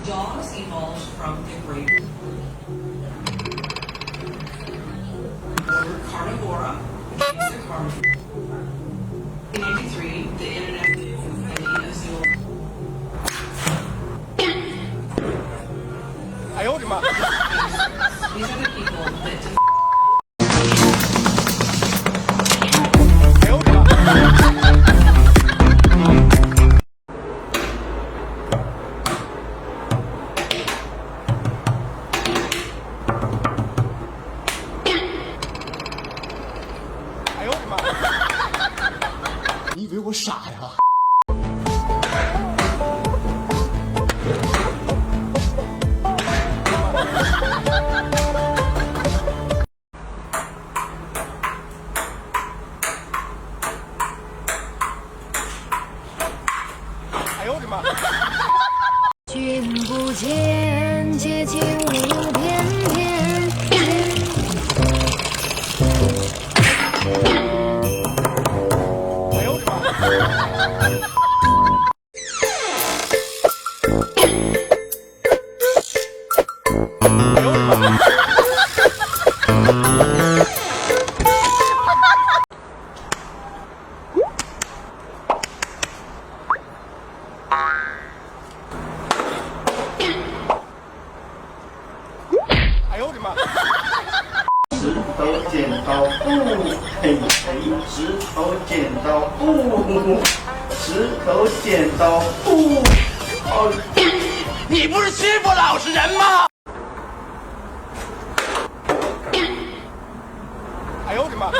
Dogs evolved from the great order Carnivora, which means they're carnivore. In 1983, the internet and the zoo. 哎呦我的妈！ These are the people that 哎呦我的妈！ 哎呦我的妈！你以为我傻呀？哎呦我的妈！ 君不见，洁净无边天。哎呦我的妈！ 哎呦我的妈！ 哎呦我的妈！ 石头剪刀布，嘿嘿，石头剪刀布，石头剪刀布。哦，你不是欺负老实人吗？哎呦我的妈！